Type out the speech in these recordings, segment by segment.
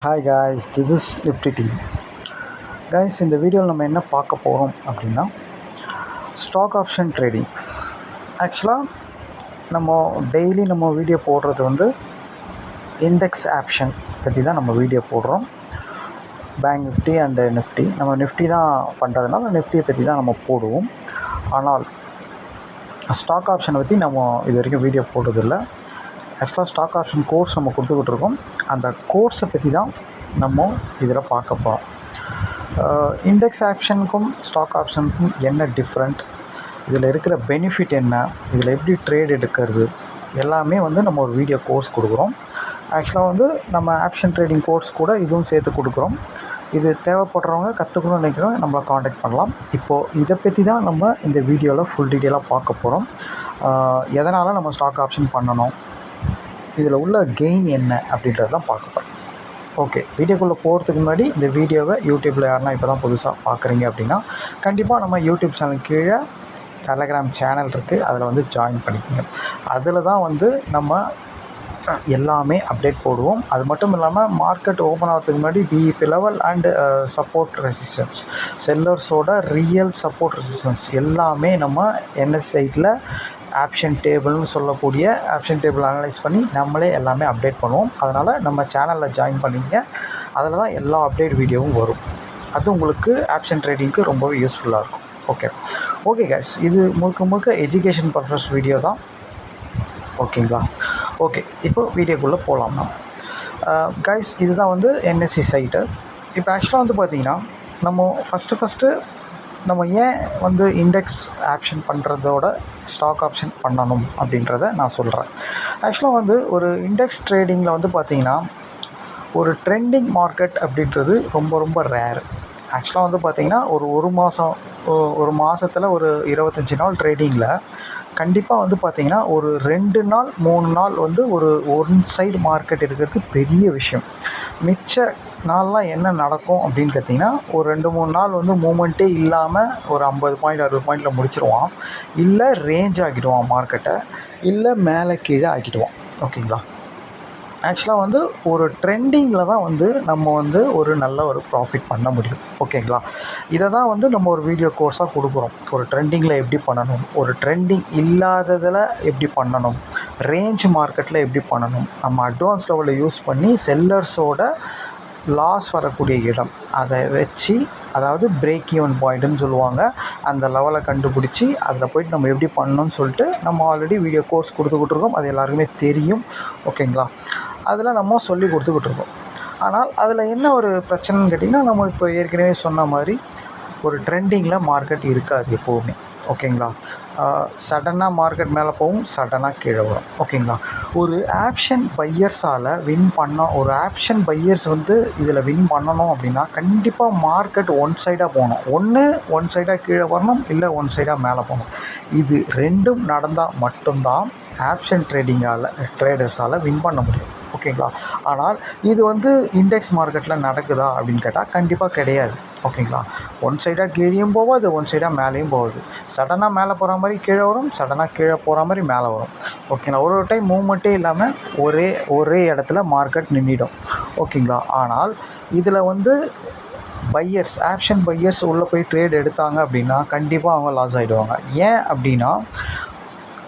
Hi guys, this is Nifty team. Guys, இந்த வீடியோவில் நம்ம என்ன பார்க்க போகிறோம் அப்படின்னா ஸ்டாக் ஆப்ஷன் ட்ரேடிங். ஆக்சுவலாக நம்ம டெய்லி வீடியோ போடுறது இண்டெக்ஸ் ஆப்ஷன் பற்றி தான் நம்ம வீடியோ போடுறோம். பேங்க் நிஃப்டி அண்டு நிஃப்டி, நம்ம நிஃப்டி தான் பண்ணுறதுனால நிஃப்டியை பற்றி தான் நம்ம போடுவோம். ஆனால் ஸ்டாக் ஆப்ஷனை பற்றி நம்ம இது வரைக்கும் வீடியோ போடுறதில்லை. ஆக்சுவலாக ஸ்டாக் ஆப்ஷன் கோர்ஸ் நம்ம கொடுத்துக்கிட்டு இருக்கோம். அந்த கோர்ஸை பற்றி தான் நம்ம இதில் பார்க்க போகிறோம். இண்டெக்ஸ் ஆப்ஷனுக்கும் ஸ்டாக் ஆப்ஷனுக்கும் என்ன டிஃப்ரெண்ட், இதில் இருக்கிற பெனிஃபிட் என்ன, இதில் எப்படி ட்ரேட் எடுக்கிறது, எல்லாமே நம்ம ஒரு வீடியோ கோர்ஸ் கொடுக்குறோம். ஆக்சுவலாக நம்ம ஆப்ஷன் ட்ரேடிங் கோர்ஸ் கூட இதுவும் சேர்த்து கொடுக்குறோம். இது தேவைப்படுறவங்க கற்றுக்கணும்னு நினைக்கிறவங்க நம்மளை காண்டாக்ட் பண்ணலாம். இப்போது இதை பற்றி தான் நம்ம இந்த வீடியோவில் ஃபுல் டீட்டெயிலாக பார்க்க போகிறோம். எதனால் நம்ம ஸ்டாக் ஆப்ஷன் பண்ணணும், இதில் உள்ள கெயின் என்ன அப்படின்றது தான் பார்க்க போகிறோம். ஓகே, வீடியோக்குள்ளே போகிறதுக்கு முன்னாடி இந்த வீடியோவை யூடியூப்பில் யாருன்னா இப்போ தான் புதுசாக பார்க்குறீங்க அப்படின்னா கண்டிப்பாக நம்ம யூடியூப் சேனல் கீழே டெலகிராம் சேனல் இருக்குது, அதில் ஜாயின் பண்ணிக்கோங்க. அதில் தான் நம்ம எல்லாமே அப்டேட் போடுவோம். அது மட்டும் இல்லாமல் மார்க்கெட் ஓப்பன் ஆகிறதுக்கு முன்னாடி PEP level and support resistance, செல்லர்ஸோட ரியல் சப்போர்ட் ரெசிஸ்டன்ஸ் எல்லாமே நம்ம என்எஸ் சைட்டில் ஆப்ஷன் டேபிள்னு சொல்லக்கூடிய ஆப்ஷன் டேபிள் அனலைஸ் பண்ணி நம்மளே எல்லாமே அப்டேட் பண்ணுவோம். அதனால் நம்ம சேனலில் ஜாயின் பண்ணிங்க, அதில் தான் எல்லா அப்டேட் வீடியோவும் வரும். அது உங்களுக்கு ஆப்ஷன் ட்ரேடிங்க்கு ரொம்பவே யூஸ்ஃபுல்லாக இருக்கும். ஓகே கைஸ், இது முழுக்க எஜுகேஷன் பர்பஸ் வீடியோ தான். ஓகேங்களா? ஓகே, இப்போ வீடியோக்குள்ளே போகலாம். கைஸ், இதுதான் என்எஸ்சி சைட்டு. இப்போ ஆக்சுவலாக பார்த்திங்கன்னா நம்ம ஃபஸ்ட்டு நம்ம ஏன் இண்டெக்ஸ் ஆப்ஷன் பண்ணுறதோட ஸ்டாக் ஆப்ஷன் பண்ணணும் அப்படின்றத நான் சொல்கிறேன். ஆக்சுவலாக ஒரு இண்டெக்ஸ் ட்ரேடிங்கில் பார்த்திங்கன்னா ஒரு ட்ரெண்டிங் மார்க்கெட் அப்படின்றது ரொம்ப ரேர். ஆக்சுவலாக பார்த்திங்கன்னா ஒரு மாதத்தில் ஒரு 25 நாள் ட்ரேடிங்கில் கண்டிப்பாக பார்த்திங்கன்னா ஒரு 2 நாள் 3 நாள் ஒரு ஒன் சைடு மார்க்கெட் இருக்கிறது பெரிய விஷயம். மிச்ச நாள்லாம் என்ன நடக்கும் அப்படின்னு பார்த்திங்கன்னா ஒரு 2-3 நாள் மூமெண்ட்டே இல்லாமல் ஒரு 50 பாயிண்ட் 60 பாயிண்டில் முடிச்சிருவான், இல்லை ரேஞ்ச் ஆக்கிடுவான் மார்க்கெட்டை, இல்லை மேலே கீழே ஆக்கிடுவான். ஓகேங்களா? ஆக்சுவலாக ஒரு ட்ரெண்டிங்கில் தான் நம்ம ஒரு நல்ல ஒரு ப்ராஃபிட் பண்ண முடியும். ஓகேங்களா? இதை தான் நம்ம ஒரு வீடியோ கோர்ஸாக கொடுக்குறோம். ஒரு ட்ரெண்டிங்கில் எப்படி பண்ணணும், ஒரு ட்ரெண்டிங் இல்லாததில் எப்படி பண்ணணும், ரேஞ்ச் மார்க்கெட்டில் எப்படி பண்ணணும், நம்ம அட்வான்ஸ் லெவலில் யூஸ் பண்ணி செல்லர்ஸோட லாஸ் வரக்கூடிய இடம் அதை வச்சு, அதாவது பிரேக் ஈவன் பாயிண்ட்டுன்னு சொல்லுவாங்க, அந்த லெவலை கண்டுபிடிச்சி அதில் போய்ட்டு நம்ம எப்படி பண்ணணும்னு சொல்லிட்டு நம்ம ஆல்ரெடி வீடியோ கோர்ஸ் கொடுத்துக்கிட்டு இருக்கோம். அது எல்லாருக்குமே தெரியும். ஓகேங்களா? அதில் நம்ம சொல்லி கொடுத்துக்கிட்டு இருக்கோம். ஆனால் அதில் என்ன ஒரு பிரச்சனைன்னு கேட்டிங்கன்னா, நம்ம இப்போ ஏற்கனவே சொன்ன மாதிரி ஒரு ட்ரெண்டிங்கில் மார்க்கெட் இருக்காது எப்போவுமே. ஓகேங்களா? சடனாக மார்க்கெட் மேலே போகும், சடனாக கீழே வரும். ஓகேங்களா? ஒரு ஆப்ஷன் பையர்ஸால் ஒரு ஆப்ஷன் பையர்ஸ் இதில் வின் பண்ணணும் அப்படின்னா கண்டிப்பாக மார்க்கெட் ஒன் சைடாக போகணும். ஒன்று ஒன் சைடாக கீழே வரணும், இல்லை ஒன் சைடாக மேலே போகணும். இது ரெண்டும் நடந்தால் மட்டும்தான் ஆப்ஷன் ட்ரேடர்ஸால் வின் பண்ண முடியும். ஓகேங்களா? ஆனால் இது இண்டெக்ஸ் மார்க்கெட்டில் நடக்குதா அப்படின்னு கேட்டால் கண்டிப்பாக கிடையாது. ஓகேங்களா? ஒன் சைடாக கீழேயும் போகாது, ஒன் சைடாக மேலேயும் போகுது. சடனாக மேலே போகிற மாதிரி கீழே வரும், சடனாக கீழே போகிற மாதிரி மேலே வரும். ஓகேங்களா? ஒரு டைம் மூவ்மெண்ட்டே இல்லாமல் ஒரே இடத்துல மார்க்கெட் நின்றுடும். ஓகேங்களா? ஆனால் இதில் பையர்ஸ், ஆப்ஷன் பையர்ஸ் உள்ளே போய் ட்ரேட் எடுத்தாங்க அப்படின்னா கண்டிப்பாக அவங்க லாஸ் ஆகிடுவாங்க. ஏன் அப்படின்னா,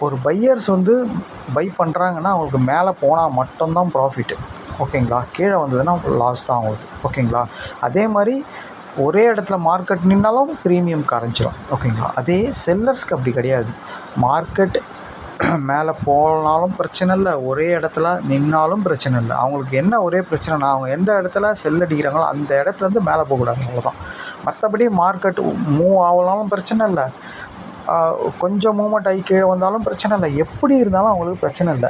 ஒரு பையர்ஸ் பை பண்ணுறாங்கன்னா அவங்களுக்கு மேலே போனால் மட்டும்தான் ப்ராஃபிட்டு. ஓகேங்களா? கீழே வந்ததுன்னா லாஸ் தான் ஆகுது. ஓகேங்களா? அதே மாதிரி ஒரே இடத்துல மார்க்கெட் நின்னாலும் ப்ரீமியம் கரைஞ்சிடும். ஓகேங்களா? அதே செல்லர்ஸ்க்கு அப்படி கிடையாது. மார்க்கெட் மேலே போனாலும் பிரச்சனை இல்லை, ஒரே இடத்துல நின்னாலும் பிரச்சனை இல்லை. அவங்களுக்கு என்ன ஒரே பிரச்சனைனா, அவங்க எந்த இடத்துல செல் அடிக்கிறாங்களோ அந்த இடத்துலேருந்து மேலே போகக்கூடாது, அவ்வளோதான். மற்றபடி மார்க்கெட் மூவ் ஆகலாலும் பிரச்சனை இல்லை, கொஞ்சம் மூவ்மெண்ட் ஆகி கீழே வந்தாலும் பிரச்சனை இல்லை. எப்படி இருந்தாலும் அவங்களுக்கு பிரச்சனை இல்லை.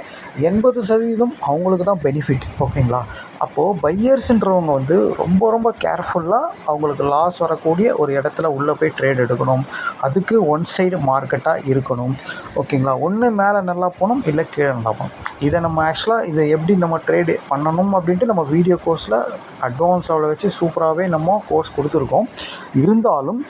80% அவங்களுக்கு தான் பெனிஃபிட். ஓகேங்களா? அப்போது பையர்ஸுன்றவங்க ரொம்ப கேர்ஃபுல்லாக அவங்களுக்கு லாஸ் வரக்கூடிய ஒரு இடத்துல உள்ளே போய் ட்ரேட் எடுக்கணும். அதுக்கு ஒன் சைடு மார்க்கெட்டாக இருக்கணும். ஓகேங்களா? ஒன்று மேலே நல்லா போகணும், இல்லை கீழே நல்லா போகணும். இதை நம்ம ஆக்சுவலாக இதை எப்படி நம்ம ட்ரேடு பண்ணணும் அப்படின்ட்டு நம்ம வீடியோ கோர்ஸில் அட்வான்ஸ் லெவலில் வச்சு சூப்பராகவே நம்ம கோர்ஸ் கொடுத்துருக்கோம். இருந்தாலும்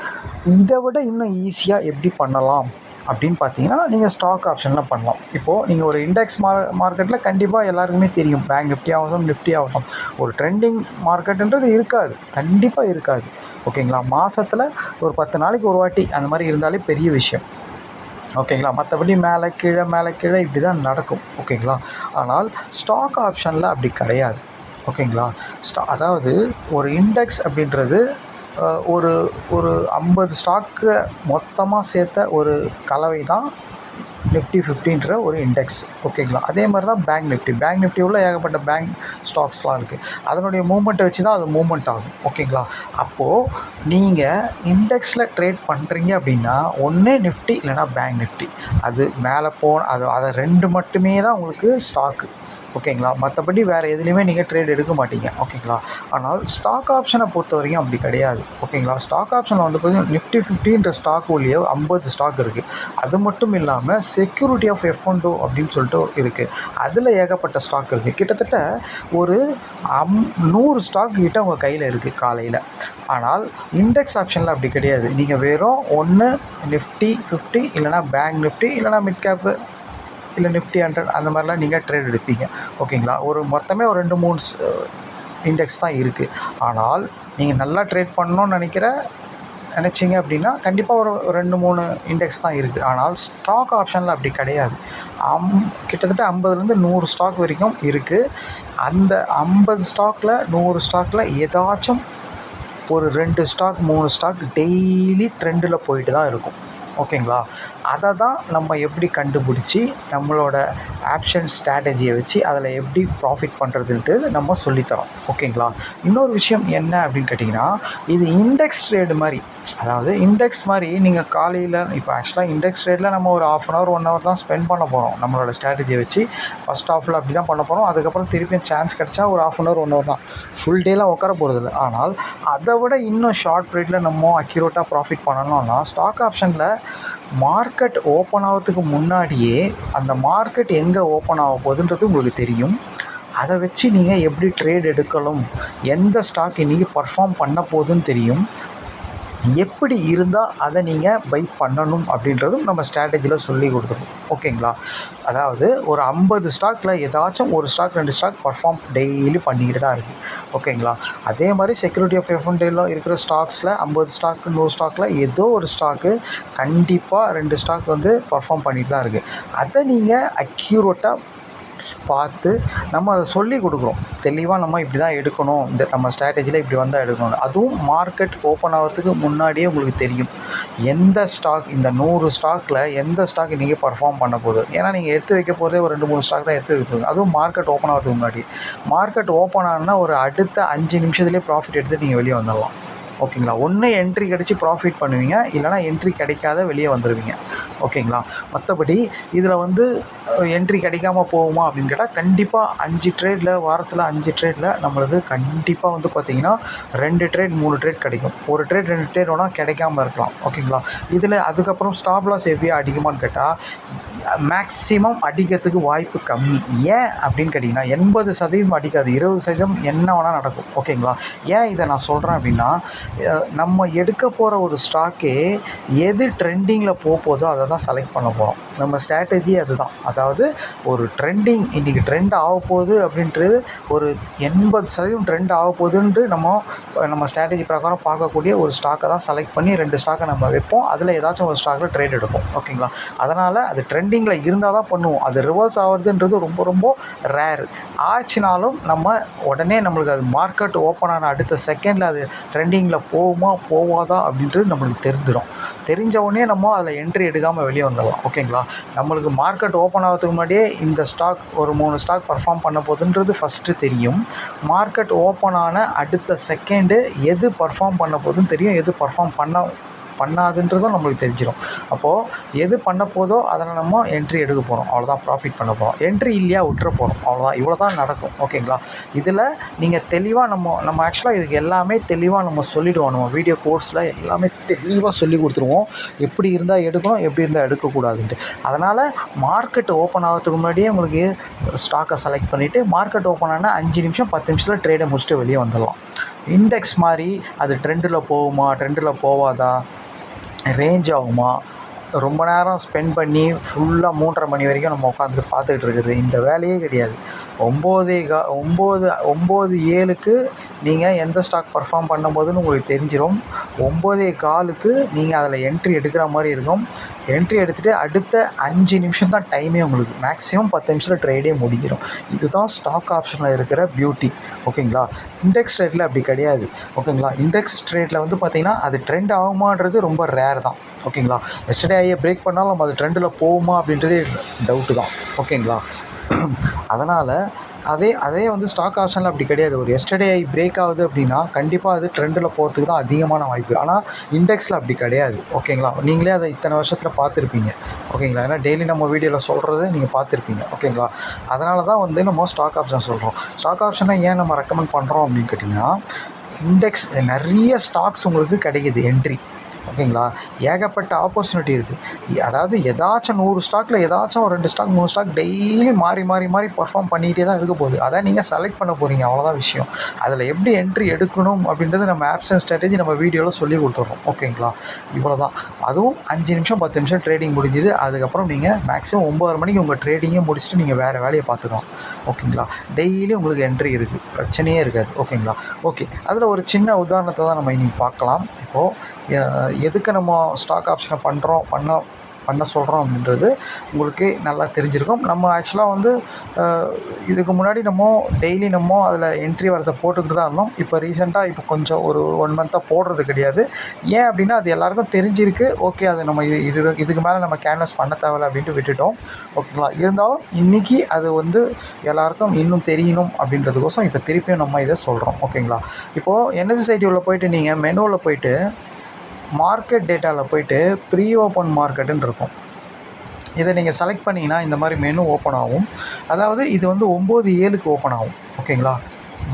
இதை விட இன்னும் ஈஸியாக எப்படி பண்ணலாம் அப்படின்னு பார்த்தீங்கன்னா நீங்கள் ஸ்டாக் ஆப்ஷனில் பண்ணலாம். இப்போது நீங்கள் ஒரு இண்டெக்ஸ் மார்க்கெட்டில் கண்டிப்பாக எல்லாருக்குமே தெரியும், பேங்க் நிஃப்டி ஆகட்டும், நிஃப்டி ஆகட்டும், ஒரு ட்ரெண்டிங் மார்க்கெட்டுன்றது இருக்காது, கண்டிப்பாக இருக்காது. ஓகேங்களா, மாதத்தில் ஒரு 10 நாளைக்கு ஒரு வாட்டி அந்த மாதிரி இருந்தாலே பெரிய விஷயம். ஓகேங்களா, மற்றபடி மேலே கீழே இப்படி தான் நடக்கும். ஓகேங்களா, ஆனால் ஸ்டாக் ஆப்ஷனில் அப்படி கிடையாது. ஓகேங்களா, அதாவது ஒரு இண்டெக்ஸ் அப்படின்றது ஒரு ஒரு 50 ஸ்டாக்கு மொத்தமாக சேர்த்த ஒரு கலவை தான் நிஃப்டி 50ன்ற ஒரு இண்டெக்ஸ். ஓகேங்களா, அதே மாதிரி தான் பேங்க் நிஃப்டி உள்ள ஏகப்பட்ட பேங்க் ஸ்டாக்ஸ்லாம் இருக்குது. அதனுடைய மூவ்மெண்ட்டை வச்சு தான் அது மூவ்மெண்ட் ஆகும். ஓகேங்களா, அப்போது நீங்கள் இண்டெக்ஸில் ட்ரேட் பண்ணுறீங்க அப்படின்னா ஒன்று நிஃப்டி இல்லைனா பேங்க் நிஃப்டி, அது மேலே அதை 2 மட்டுமே தான் உங்களுக்கு ஸ்டாக்கு. ஓகேங்களா, மற்றபடி வேறு எதுலேயுமே நீங்கள் ட்ரேட் எடுக்க மாட்டீங்க. ஓகேங்களா, ஆனால் ஸ்டாக் ஆப்ஷனை பொறுத்த வரைக்கும் அப்படி கிடையாது. ஓகேங்களா, ஸ்டாக் ஆப்ஷனில் வந்து பார்த்தீங்கன்னா நிஃப்டி 50ன்ற ஸ்டாக் உள்ளே 50 ஸ்டாக் இருக்குது. அது மட்டும் இல்லாமல் செக்யூரிட்டி ஆஃப் F&O அப்படின்னு சொல்லிட்டு இருக்குது. அதில் ஏகப்பட்ட ஸ்டாக் இருக்குது. கிட்டத்தட்ட ஒரு 100 ஸ்டாக் கிட்ட உங்கள் கையில் இருக்குது காலையில். ஆனால் இண்டெக்ஸ் ஆப்ஷனில் அப்படி கிடையாது. நீங்கள் வெறும் ஒன்று நிஃப்டி 50 இல்லைனா பேங்க் நிஃப்டி இல்லைனா மிட் கேப்பு இல்லை நிஃப்டி 100 அந்த மாதிரிலாம் நீங்கள் ட்ரேட் எடுப்பீங்க. ஓகேங்களா, ஒரு மொத்தமே ஒரு 2-3 இண்டெக்ஸ் தான் இருக்குது. ஆனால் நீங்கள் நல்லா ட்ரேட் பண்ணணும்னு நினச்சிங்க அப்படின்னா கண்டிப்பாக ஒரு 2-3 இண்டெக்ஸ் தான் இருக்குது. ஆனால் ஸ்டாக் ஆப்ஷனில் அப்படி கிடையாது. கிட்டத்தட்ட 50லேருந்து 100 ஸ்டாக் வரைக்கும் இருக்குது. அந்த 50 ஸ்டாக்கில் 100 ஸ்டாக்கில் ஏதாச்சும் ஒரு 2 ஸ்டாக் 3 ஸ்டாக் டெய்லி ட்ரெண்டில் போயிட்டு தான் இருக்கும். ஓகேங்களா, அதை தான் நம்ம எப்படி கண்டுபிடிச்சி நம்மளோட ஆப்ஷன் ஸ்ட்ராட்டஜியை வச்சு அதில் எப்படி ப்ராஃபிட் பண்ணுறதுன்ட்டு நம்ம சொல்லித்தரோம். ஓகேங்களா, இன்னொரு விஷயம் என்ன அப்படின்னு கேட்டிங்கன்னா, இது இண்டெக்ஸ் ட்ரேடு மாதிரி. அதாவது இண்டெக்ஸ் மாதிரி நீங்கள் காலையில் இப்போ ஆக்சுவலாக இண்டெக்ஸ் ட்ரேடில் நம்ம ஒரு 1/2 hour 1 hour தான் ஸ்பெண்ட் பண்ண போகிறோம். நம்மளோட ஸ்ட்ராட்டஜியை வச்சு ஃபஸ்ட் ஹாஃபில் அப்படி தான் பண்ண போகிறோம். அதுக்கப்புறம் திருப்பியும் சான்ஸ் கிடச்சா ஒரு 1/2 hour 1 hour தான், ஃபுல் டேலாம் உட்கார போகிறதில்ல. ஆனால் அதை விட இன்னும் ஷார்ட் பீரியடில் நம்ம அக்யூரேட்டாக ப்ராஃபிட் பண்ணணும்னா ஸ்டாக் ஆப்ஷனில் மார்க்கெட் ஓப்பன் ஆகிறதுக்கு முன்னாடியே அந்த மார்க்கெட் எங்கே ஓப்பன் ஆக போகுதுன்றது உங்களுக்கு தெரியும். அதை வச்சு நீங்கள் எப்படி ட்ரேட் எடுக்கணும், எந்த ஸ்டாக் இன்றைக்கி பர்ஃபார்ம் பண்ண போகுதுன்னு தெரியும், எப்படி இருந்தால் அதை நீங்கள் பை பண்ணணும் அப்படின்றதும் நம்ம ஸ்ட்ராட்டஜியில் சொல்லி கொடுத்துருவோம். ஓகேங்களா, அதாவது ஒரு 50 ஸ்டாக்கில் ஏதாச்சும் ஒரு ஸ்டாக் 2 ஸ்டாக் பர்ஃபார்ம் டெய்லி பண்ணிக்கிட்டு தான் இருக்குது. ஓகேங்களா, அதே மாதிரி செக்யூரிட்டி ஆஃப் F&Oல இருக்கிற ஸ்டாக்ஸில் 50 ஸ்டாக்கு 100 ஸ்டாக்கில் ஏதோ ஒரு ஸ்டாக்கு கண்டிப்பாக 2 ஸ்டாக் வந்து பர்ஃபார்ம் பண்ணிட்டு தான் இருக்குது. அதை நீங்கள் அக்யூரேட்டாக பார்த்து நம்ம அதை சொல்லி கொடுக்குறோம். தெளிவாக நம்ம இப்படி தான் எடுக்கணும், இந்த நம்ம ஸ்ட்ராட்டஜியில் இப்படி வந்தால் எடுக்கணும். அதுவும் மார்க்கெட் ஓப்பன் ஆகிறதுக்கு முன்னாடியே உங்களுக்கு தெரியும் எந்த ஸ்டாக், இந்த 100 ஸ்டாக்கில் எந்த ஸ்டாக் இன்றைக்கி பர்ஃபார்ம் பண்ண போகுது. ஏன்னா நீங்கள் எடுத்து வைக்க போகிறதே ஒரு 2-3 ஸ்டாக் தான் எடுத்து வைக்க போகுது. அதுவும் மார்க்கெட் ஓப்பன் ஆகிறதுக்கு முன்னாடி. மார்க்கெட் ஓப்பன் ஆகுனா ஒரு அடுத்த 5 நிமிஷத்துலேயே ப்ராஃபிட் எடுத்து நீங்கள் வெளியே வந்துடலாம். ஓகேங்களா, ஒன்று என்ட்ரி கிடச்சி ப்ராஃபிட் பண்ணுவீங்க, இல்லைனா என்ட்ரி கிடைக்காத வெளியே வந்துடுவீங்க. ஓகேங்களா, மற்றபடி இதில் வந்து என்ட்ரி கிடைக்காம போகுமா அப்படின்னு கேட்டால் கண்டிப்பாக 5 ட்ரேடில் வாரத்தில் 5 ட்ரேடில் நம்மளுக்கு கண்டிப்பாக வந்து பார்த்திங்கன்னா 2 ட்ரேட் 3 ட்ரேட் கிடைக்கும். ஒரு ட்ரேட் 2 ட்ரேட் வேணால் கிடைக்காம இருக்கலாம். ஓகேங்களா, இதில் அதுக்கப்புறம் ஸ்டாப் லாஸ் ஹெவியாக அடிக்குமான்னு கேட்டால் மேக்ஸிமம் அடிக்கிறதுக்கு வாய்ப்பு கம்மி. ஏன் அப்படின்னு கேட்டிங்கன்னா 80% அடிக்காது, 20% என்ன வேணால் நடக்கும். ஓகேங்களா, ஏன் இதை நான் சொல்கிறேன் அப்படின்னா நம்ம எடுக்க போகிற ஒரு ஸ்டாக்கே எது ட்ரெண்டிங்கில் போகுதோ அதை தான் செலக்ட் பண்ண போகிறோம். நம்ம ஸ்ட்ராட்டஜி அதுதான். அதாவது ஒரு ட்ரெண்டிங் இன்றைக்கி ட்ரெண்ட் ஆக போகுது அப்படின்றது ஒரு 80% ட்ரெண்ட் ஆக போகுதுன்ட்டு நம்ம ஸ்ட்ராட்டஜி பிரகாரம் பார்க்கக்கூடிய ஒரு ஸ்டாக்கை தான் செலக்ட் பண்ணி 2 ஸ்டாக்கை நம்ம வைப்போம். அதில் ஏதாச்சும் ஒரு ஸ்டாக்கில் ட்ரேட் எடுப்போம். ஓகேங்களா, அதனால் அது ட்ரெண்டிங்கில் இருந்தால் தான் பண்ணுவோம். அது ரிவர்ஸ் ஆகுறதுன்றது ரொம்ப ரொம்ப ரேர். ஆச்சுனாலும் நம்ம உடனே நம்மளுக்கு அது மார்க்கெட் ஓப்பன் ஆன அடுத்த செகண்டில் அது ட்ரெண்டிங்கில் போகுமா போவாதா அப்படின்றது நம்மளுக்கு தெரிஞ்சிடும். தெரிஞ்ச உடனே நம்ம அதில் என்ட்ரி எடுக்காமல் வெளியே வந்துடலாம். ஓகேங்களா, நம்மளுக்கு மார்க்கெட் ஓப்பன் ஆகிறதுக்கு முன்னாடியே இந்த ஸ்டாக் ஒரு 3 ஸ்டாக் பர்ஃபார்ம் பண்ண போகுதுன்றது ஃபஸ்ட்டு தெரியும். மார்க்கெட் ஓப்பன் ஆன அடுத்த செகண்டு எது பர்ஃபார்ம் பண்ண போகுதுன்னு தெரியும், எது பர்ஃபார்ம் பண்ணாதுன்றதும் நம்மளுக்கு தெரிஞ்சிடும். அப்போது எது பண்ண போதோ அதில் நம்ம என்ட்ரி எடுக்க போகிறோம், அவ்வளோதான். ப்ராஃபிட் பண்ண போகிறோம். என்ட்ரி இல்லையா விட்டுற போகிறோம், அவ்வளோதான். இவ்வளோ தான் நடக்கும். ஓகேங்களா, இதில் நீங்கள் தெளிவாக நம்ம ஆக்சுவலாக இதுக்கு எல்லாமே தெளிவாக நம்ம சொல்லிவிடுவோம். நம்ம வீடியோ கோர்ஸில் எல்லாமே தெளிவாக சொல்லி கொடுத்துருவோம், எப்படி இருந்தால் எடுக்கணும், எப்படி இருந்தால் எடுக்கக்கூடாதுன்ட்டு. அதனால் மார்க்கெட் ஓப்பன் ஆகிறதுக்கு முன்னாடியே உங்களுக்கு ஸ்டாக்கை செலக்ட் பண்ணிவிட்டு மார்க்கெட் ஓப்பன் ஆனால் 5 நிமிஷம் 10 நிமிஷத்தில் ட்ரேடை முடிச்சுட்டு வெளியே வந்துடலாம். இண்டெக்ஸ் மாதிரி அது ட்ரெண்டில் போகுமா, ட்ரெண்டில் போவாதா, ரேஞ்ச் ஆகுமா, ரொம்ப நேரம் ஸ்பெண்ட் பண்ணி ஃபுல்லாக 3:30 மணி வரைக்கும் நம்ம உட்காந்துட்டு பார்த்துக்கிட்டு இருக்குது இந்த வேலையே கிடையாது. 9:07க்கு நீங்கள் எந்த ஸ்டாக் பர்ஃபார்ம் பண்ணும்போதுன்னு உங்களுக்கு தெரிஞ்சிடும். 9:15க்கு நீங்கள் அதில் என்ட்ரி எடுக்கிற மாதிரி இருக்கும். என்ட்ரி எடுத்துகிட்டு அடுத்த 5 நிமிஷம் தான் டைமே உங்களுக்கு. மேக்ஸிமம் 10 நிமிஷத்தில் ட்ரேடே முடிஞ்சிடும். இதுதான் ஸ்டாக் ஆப்ஷனில் இருக்கிற பியூட்டி. ஓகேங்களா. இண்டெக்ஸ் ட்ரேடில் அப்படி கிடையாது. ஓகேங்களா. இண்டெக்ஸ் ட்ரேடில் வந்து பார்த்திங்கன்னா அது ட்ரெண்ட் ஆகுமான்றது ரொம்ப ரேர் தான். ஓகேங்களா. எஸ்டர்டே ஐயை பிரேக் பண்ணாலும் நம்ம அது ட்ரெண்டில் போகுமா அப்படின்றதே டவுட்டு தான். ஓகேங்களா. அதனால் அதே வந்து ஸ்டாக் ஆப்ஷனில் அப்படி கிடையாது. ஒரு எஸ்டர்டே ஐ பிரேக் ஆகுது அப்படின்னா கண்டிப்பாக அது ட்ரெண்டில் போகிறதுக்கு தான் அதிகமான வாய்ப்பு. ஆனால் இண்டெக்ஸில் அப்படி கிடையாது. ஓகேங்களா. நீங்களே அதை இத்தனை வருஷத்தில் பார்த்துருப்பீங்க. ஓகேங்களா. ஏன்னா டெய்லி நம்ம வீடியோவில் சொல்கிறது நீங்கள் பார்த்துருப்பீங்க. ஓகேங்களா. அதனால தான் வந்து நம்ம ஸ்டாக் ஆப்ஷன் சொல்கிறோம். ஸ்டாக் ஆப்ஷனை ஏன் நம்ம ரெக்கமெண்ட் பண்ணுறோம் அப்படின்னு கேட்டிங்கன்னா, இண்டெக்ஸ் நிறைய ஸ்டாக்ஸ் உங்களுக்கு கிடைக்கிது என்ட்ரி. ஓகேங்களா. ஏகப்பட்ட ஆப்பர்ச்சுனிட்டி இருக்குது. அதாவது ஏதாச்சும் 100 ஸ்டாக்கில் ஏதாச்சும் ஒரு 2 ஸ்டாக் 3 ஸ்டாக் டெய்லி மாறி பர்ஃபார்ம் பண்ணிகிட்டே தான் இருக்க போகுது. அதை நீங்கள் செலக்ட் பண்ண போகிறீங்க, அவ்வளோதான் விஷயம். அதில் எப்படி என்ட்ரி எடுக்கணும் அப்படின்றது நம்ம ஆப்ஸ் அண்ட் ஸ்ட்ராட்டஜி நம்ம வீடியோவில் சொல்லி கொடுத்துட்றோம். ஓகேங்களா. இவ்வளோ தான். அதுவும் 5 நிமிஷம் 10 நிமிஷம் ட்ரேடிங் முடிஞ்சுது. அதுக்கப்புறம் நீங்கள் மேக்ஸிமம் 9:30 மணிக்கு உங்கள் ட்ரேடிங்கே முடிச்சுட்டு நீங்கள் வேறு வேலையை பார்த்துக்கலாம். ஓகேங்களா. டெய்லி உங்களுக்கு என்ட்ரி இருக்குது, பிரச்சனையே இருக்காது. ஓகேங்களா. ஓகே, அதில் ஒரு சின்ன உதாரணத்தை தான் நம்ம இன்றைக்கி பார்க்கலாம். இப்போது எதுக்கு நம்ம ஸ்டாக் ஆப்ஷனை பண்ண சொல்கிறோம் அப்படின்றது உங்களுக்கு நல்லா தெரிஞ்சிருக்கும். நம்ம ஆக்சுவலாக வந்து இதுக்கு முன்னாடி நம்ம டெய்லி நம்ம அதில் என்ட்ரி வரதை போட்டுக்கிட்டு தான் இருந்தோம். இப்போ ரீசெண்டாக இப்போ கொஞ்சம் ஒரு 1 மந்த்தாக போடுறது கிடையாது. ஏன் அப்படின்னா அது எல்லாேருக்கும் தெரிஞ்சிருக்கு. ஓகே, அது நம்ம இதுக்கு மேலே நம்ம கேன்வாஸ் பண்ண தேவையில்லை அப்படின்ட்டு விட்டுட்டோம். ஓகேங்களா. இருந்தாலும் இன்றைக்கி அது வந்து எல்லாேருக்கும் இன்னும் தெரியணும் அப்படின்றதுக்கோசம் இப்போ திருப்பியும் நம்ம இதை சொல்கிறோம். ஓகேங்களா. இப்போது NSE உள்ள போய்ட்டு நீங்கள் மெனுவில் போய்ட்டு மார்க்கெட் டேட்டாவில் போய்ட்டு ப்ரீ ஓப்பன் மார்க்கெட்டுன்னு இருக்கும். இதை நீங்கள் செலக்ட் பண்ணிங்கன்னா இந்த மாதிரி மெனு ஓப்பன் ஆகும். அதாவது இது வந்து 9:07க்கு ஓப்பன் ஆகும். ஓகேங்களா.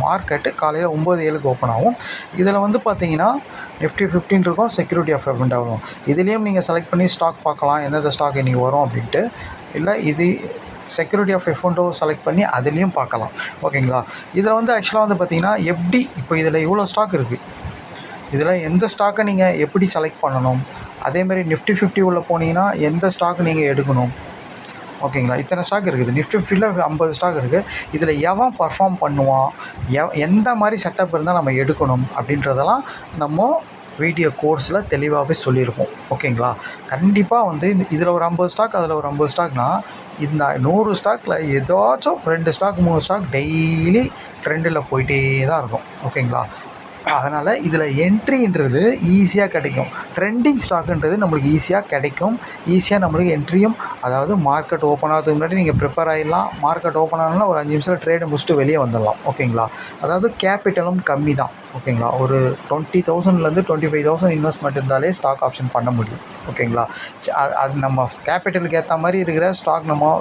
மார்க்கெட்டு காலையில் 9:07க்கு ஓப்பன் ஆகும். இதில் வந்து பார்த்தீங்கன்னா Nifty 15 இருக்கும், செக்யூரிட்டி ஆஃப் F&O வரும். இதுலேயும் நீங்கள் செலக்ட் பண்ணி ஸ்டாக் பார்க்கலாம், எந்தெந்த ஸ்டாக் இன்றைக்கி வரும் அப்படின்ட்டு. இல்லை இது செக்யூரிட்டி ஆஃப் F&O செலக்ட் பண்ணி அதுலேயும் பார்க்கலாம். ஓகேங்களா. இதில் வந்து ஆக்சுவலாக வந்து பார்த்திங்கன்னா எப்படி இப்போ இதில் இவ்வளோ ஸ்டாக் இருக்குது. இதில் எந்த ஸ்டாக்கை நீங்கள் எப்படி செலக்ட் பண்ணணும், அதேமாதிரி Nifty 50 உள்ளே போனீங்கன்னா எந்த ஸ்டாக் நீங்கள் எடுக்கணும். ஓகேங்களா. இத்தனை ஸ்டாக் இருக்குது. Nifty 50ல் 50 ஸ்டாக் இருக்குது. இதில் எவன் பர்ஃபார்ம் பண்ணுவான், எந்த மாதிரி செட்டப் இருந்தால் நம்ம எடுக்கணும் அப்படின்றதெல்லாம் நம்ம வீடியோ கோர்ஸில் தெளிவாகவே சொல்லியிருக்கோம். ஓகேங்களா. கண்டிப்பாக வந்து இதில் ஒரு 50 ஸ்டாக் அதில் ஒரு 50 ஸ்டாக்னால் இந்த 100 ஸ்டாக்கில் ஏதாச்சும் 2 ஸ்டாக் 3 ஸ்டாக் டெய்லி ட்ரெண்டில் போயிட்டே தான் இருக்கும். ஓகேங்களா. அதனால் இதில் என்ட்ரின்றது ஈஸியாக கிடைக்கும். ட்ரெண்டிங் ஸ்டாக்குன்றது நம்மளுக்கு ஈஸியாக கிடைக்கும். ஈஸியாக நம்மளுக்கு என்ட்ரியும், அதாவது மார்க்கெட் ஓப்பன் ஆகிறதுக்கு முன்னாடி நீங்கள் ப்ரிப்பேர் ஆகிடலாம். மார்க்கெட் ஓப்பன் ஆனாலும் ஒரு 5 நிமிஷத்தில் ட்ரேடை முடிச்சுட்டு வெளியே வந்துடலாம். ஓகேங்களா. அதாவது கேபிட்டலும் கம்மி தான். ஓகேங்களா. ஒரு 20,000லேருந்து 25,000 இன்வெஸ்ட்மெண்ட் இருந்தாலே ஸ்டாக் ஆப்ஷன் பண்ண முடியும். ஓகேங்களா. அது நம்ம கேபிட்டலுக்கு ஏற்ற மாதிரி இருக்கிற ஸ்டாக் நம்ம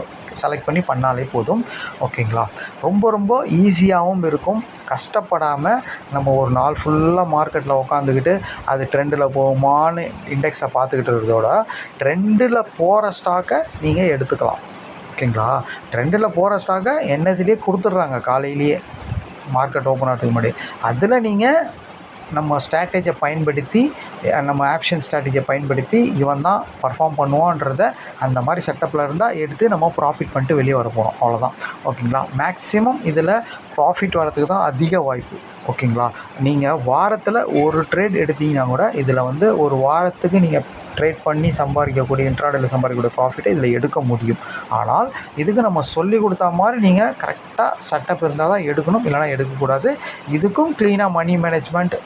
செலக்ட் பண்ணி பண்ணாலே போதும். ஓகேங்களா. ரொம்ப ஈஸியாகவும் இருக்கும். கஷ்டப்படாமல் நம்ம ஒரு நாள் ஃபுல்லாக மார்க்கெட்டில் உட்காந்துக்கிட்டு அது ட்ரெண்டில் போகுமான்னு இண்டெக்ஸை பார்த்துக்கிட்டு இருக்கிறதோட ட்ரெண்டில் போகிற ஸ்டாக்கை நீங்கள் எடுத்துக்கலாம். ஓகேங்களா. ட்ரெண்டில் போகிற ஸ்டாக்கை NSEலேயே கொடுத்துட்றாங்க காலையிலேயே மார்க்கெட் ஓப்பன் ஆகிறதுக்கு முன்னாடி. அதில் நீங்கள் நம்ம ஸ்ட்ராட்டஜியை பயன்படுத்தி, நம்ம ஆப்ஷன் ஸ்ட்ராட்டஜியை பயன்படுத்தி இவன் தான் பர்ஃபார்ம் பண்ணுவான்றத அந்த மாதிரி செட்டப்பில் இருந்தால் எடுத்து நம்ம ப்ராஃபிட் பண்ணிட்டு வெளியே வர போகிறோம். அவ்வளோதான். ஓகேங்களா. மேக்ஸிமம் இதில் ப்ராஃபிட் வரத்துக்கு தான் அதிக வாய்ப்பு. ஓகேங்களா. நீங்கள் வாரத்தில் ஒரு ட்ரேட் எடுத்தீங்கன்னா கூட இதில் வந்து ஒரு வாரத்துக்கு நீங்கள் ட்ரேட் பண்ணி சம்பாதிக்கக்கூடிய, இன்ட்ராடேயில் சம்பாதிக்கக்கூடிய ப்ராஃபிட்டை இதில் எடுக்க முடியும். ஆனால் இதுக்கு நம்ம சொல்லி கொடுத்தா மாதிரி நீங்கள் கரெக்டாக செட்டப் இருந்தால் தான் எடுக்கணும், இல்லைனா எடுக்கக்கூடாது. இதுக்கும் க்ளீனாக மணி மேனேஜ்மெண்ட்,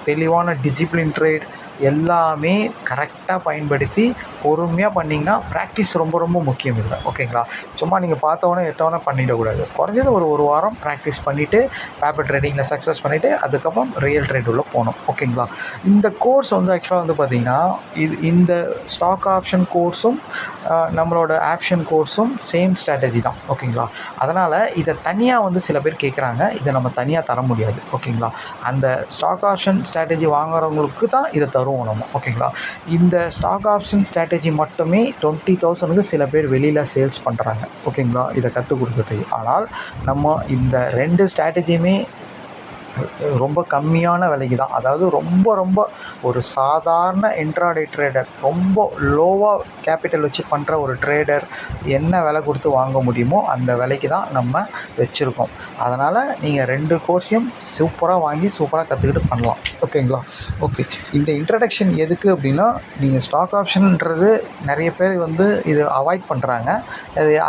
தெளிவான டிசிப்ளின் ட்ரேட் எல்லாமே கரெக்டாக பயன்படுத்தி பொறுமையாக பண்ணிங்கன்னா ப்ராக்டிஸ் ரொம்ப முக்கியம் இல்லை. ஓகேங்களா. சும்மா நீங்கள் பார்த்தவொன்னே எட்டவொன்னே பண்ணிடக்கூடாது. குறைஞ்சது ஒரு வாரம் ப்ராக்டிஸ் பண்ணிவிட்டு பேப்பர் ட்ரேடிங்கில் சக்ஸஸ் பண்ணிவிட்டு அதுக்கப்புறம் ரியல் ட்ரேட் உள்ள போகணும். ஓகேங்களா. இந்த கோர்ஸ் வந்து ஆக்சுவலாக வந்து பார்த்திங்கன்னா இந்த ஸ்டாக் ஆப்ஷன் கோர்ஸும் நம்மளோட ஆப்ஷன் கோர்ஸும் சேம் ஸ்ட்ராட்டஜி தான். ஓகேங்களா. அதனால் இதை தனியாக வந்து சில பேர் கேட்குறாங்க. இதை நம்ம தனியாக தர முடியாது. ஓகேங்களா. அந்த ஸ்டாக் ஆப்ஷன் ஸ்ட்ராட்டஜி வாங்குறவங்களுக்கு தான் இதை தருவோம் நம்ம. ஓகேங்களா. இந்த ஸ்டாக் ஆப்ஷன் ஸ்ட்ராட்டஜி மட்டுமே 20,000க்கு சில பேர் வெளியில் சேல்ஸ் பண்ணுறாங்க. ஓகேங்களா. இதை கற்றுக் கொடுக்குறதுக்கு. ஆனால் நம்ம இந்த 2 ஸ்ட்ராட்டஜியுமே ரொம்ப கம்மியான விலைக்கு தான். அதாவது ரொம்ப ரொம்ப ஒரு சாதாரண இன்ட்ராடே ட்ரேடர், ரொம்ப லோவாக கேபிட்டல் வச்சு பண்ணுற ஒரு ட்ரேடர் என்ன விலை கொடுத்து வாங்க முடியுமோ அந்த விலைக்கு தான் நம்ம வச்சுருக்கோம். அதனால் நீங்கள் 2 கோர்ஸையும் சூப்பராக வாங்கி சூப்பராக கற்றுக்கிட்டு பண்ணலாம். ஓகேங்களா? ஓகே. இந்த இன்ட்ரடக்ஷன் எதுக்கு அப்படின்னா, நீங்கள் ஸ்டாக் ஆப்ஷன்ன்றது நிறைய பேர் இது அவாய்ட் பண்ணுறாங்க.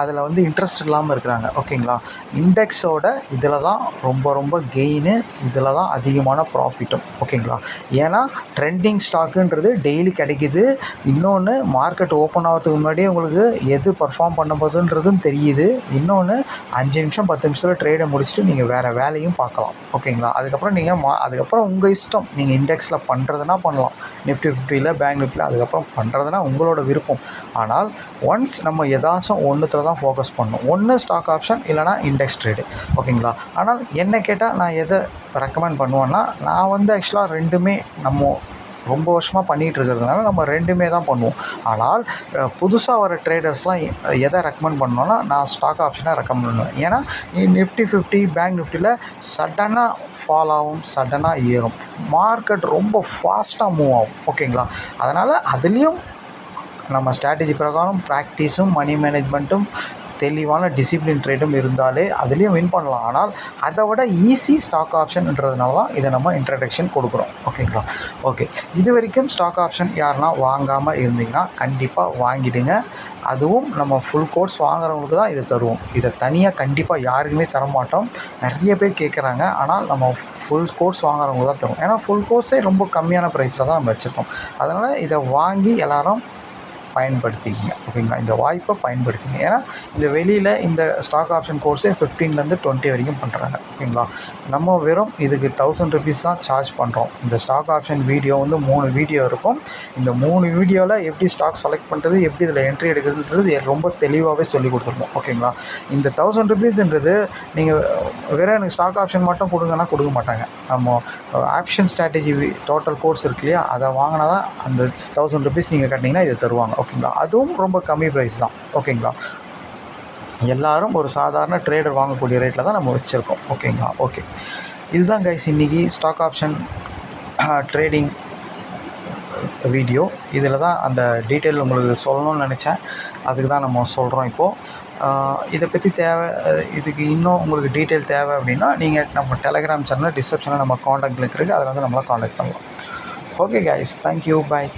அதில் இன்ட்ரெஸ்ட் இல்லாமல் இருக்கிறாங்க. ஓகேங்களா? இண்டெக்ஸோட இதில் தான் ரொம்ப ரொம்ப கெயினு, இதில் தான் அதிகமான ப்ராஃபிட்டும். ஓகேங்களா? ஏன்னா ட்ரெண்டிங் ஸ்டாக்குன்றது டெய்லி கிடைக்கிது. இன்னொன்று, மார்க்கெட் ஓப்பன் ஆகிறதுக்கு முன்னாடியே உங்களுக்கு எது பர்ஃபார்ம் பண்ண போகுதுன்றதும் தெரியுது. இன்னொன்று, 5 நிமிஷம் 10 நிமிஷத்தில் ட்ரேடை முடிச்சுட்டு நீங்கள் வேறு வேலையும் பார்க்கலாம். ஓகேங்களா? அதுக்கப்புறம் நீங்கள் அதுக்கப்புறம் உங்கள் இஷ்டம். நீங்கள் இண்டெக்ஸில் பண்ணுறதுனா பண்ணலாம், நிஃப்டி 50யில், பேங்க் நிஃப்டியில். அதுக்கப்புறம் பண்ணுறதுனா உங்களோட விருப்பம். ஆனால் ஒன்ஸ் நம்ம ஏதாச்சும் ஒன்றுத்தில் தான் ஃபோக்கஸ் பண்ணணும். ஒன்று ஸ்டாக் ஆப்ஷன், இல்லைனா இண்டெக்ஸ் ட்ரேடு. ஓகேங்களா? ஆனால் என்ன கேட்டால் நான் எதை ரெக்கமெண்ட் பண்ணுவேன்னா, நான் ஆக்சுவலாக ரெண்டுமே நம்ம ரொம்ப வருஷமாக பண்ணிகிட்டு இருக்கிறதுனால நம்ம ரெண்டுமே தான் பண்ணுவோம். ஆனால் புதுசாக வர ட்ரேடர்ஸ்லாம் எதை ரெக்கமெண்ட் பண்ணோன்னா, நான் ஸ்டாக் ஆப்ஷனை ரெக்கமெண்ட் பண்ணுவேன். ஏன்னா நிஃப்டி 50, பேங்க் நிஃப்டியில் சடனாக ஃபால் ஆகும், சடனாக ஏறும். மார்க்கெட் ரொம்ப ஃபாஸ்ட்டாக மூவ் ஆகும். ஓகேங்களா? அதனால் அதுலேயும் நம்ம ஸ்ட்ராட்டஜி பிரகாரம் ப்ராக்டிஸும் மணி மேனேஜ்மெண்ட்டும் தெளிவான டிசிப்ளின் ட்ரேடும் இருந்தாலே அதுலேயும் வின் பண்ணலாம். ஆனால் அதை விட ஈஸி ஸ்டாக் ஆப்ஷன்ன்றதுனால தான் இதை நம்ம இன்ட்ரடக்ஷன் கொடுக்குறோம். ஓகேங்களா? ஓகே. இது வரைக்கும் ஸ்டாக் ஆப்ஷன் யாருன்னா வாங்காமல் இருந்தீங்கன்னா கண்டிப்பாக வாங்கிடுங்க. அதுவும் நம்ம ஃபுல் கோர்ஸ் வாங்குறவங்களுக்கு தான் இதை தருவோம். இதை தனியாக கண்டிப்பாக யாருக்குமே தரமாட்டோம். நிறைய பேர் கேட்குறாங்க. ஆனால் நம்ம ஃபுல் கோர்ஸ் வாங்குறவங்களுக்கு தான் தருவோம். ஏன்னா ஃபுல் கோர்ஸே ரொம்ப கம்மியான ப்ரைஸில் தான் நம்ம வச்சுருக்கோம். அதனால் இதை வாங்கி எல்லோரும் பயன்படுத்திக்கங்க. ஓகேங்களா? இந்த வாய்ப்பை பயன்படுத்திங்க. ஏன்னா இந்த வெளியில் இந்த ஸ்டாக் ஆப்ஷன் கோர்ஸே 15லேருந்து 20 வரைக்கும் பண்ணுறாங்க. ஓகேங்களா? நம்ம வெறும் இதுக்கு 1000 ருபீஸ் தான் சார்ஜ் பண்ணுறோம். இந்த ஸ்டாக் ஆப்ஷன் வீடியோ 3 வீடியோ இருக்கும். இந்த 3 வீடியோவில் எப்படி ஸ்டாக் செலக்ட் பண்ணுறது, எப்படி இதில் என்ட்ரி எடுக்கிறதுன்றது ரொம்ப தெளிவாகவே சொல்லி கொடுத்துருக்கோம். ஓகேங்களா? இந்த 1000 ருபீஸ்ன்றது நீங்கள் வெறும் எனக்கு ஸ்டாக் ஆப்ஷன் மட்டும் கொடுங்கன்னா கொடுக்க மாட்டாங்க. நம்ம ஆப்ஷன் ஸ்ட்ராட்டஜி டோட்டல் கோர்ஸ் இருக்கு இல்லையா, அதை வாங்கினா தான் அந்த 1000 ருபீஸ் நீங்கள் கட்டிங்கன்னா இதை தருவாங்க. ஓகேங்களா? அதுவும் ரொம்ப கம்மி ப்ரைஸ் தான். ஓகேங்களா? எல்லோரும் ஒரு சாதாரண ட்ரேடர் வாங்கக்கூடிய ரேட்டில் தான் நம்ம வச்சுருக்கோம். ஓகேங்களா? ஓகே. இதுதான் கைஸ் இன்றைக்கி ஸ்டாக் ஆப்ஷன் ட்ரேடிங் வீடியோ. இதில் தான் அந்த டீட்டெயில் உங்களுக்கு சொல்லணும்னு நினச்சேன். அதுக்கு தான் நம்ம சொல்கிறோம் இப்போது. இதை பற்றி இதுக்கு இன்னும் உங்களுக்கு டீட்டெயில் தேவை அப்படின்னா நீங்கள் நம்ம டெலகிராம் சேனலில் டிஸ்கிரிப்ஷனில் நம்ம காண்டாக்ட் லிங்க் இருக்குது, அதில் நம்மளை காண்டாக்ட் பண்ணலாம். ஓகே கைஸ், தேங்க்யூ, பாய்.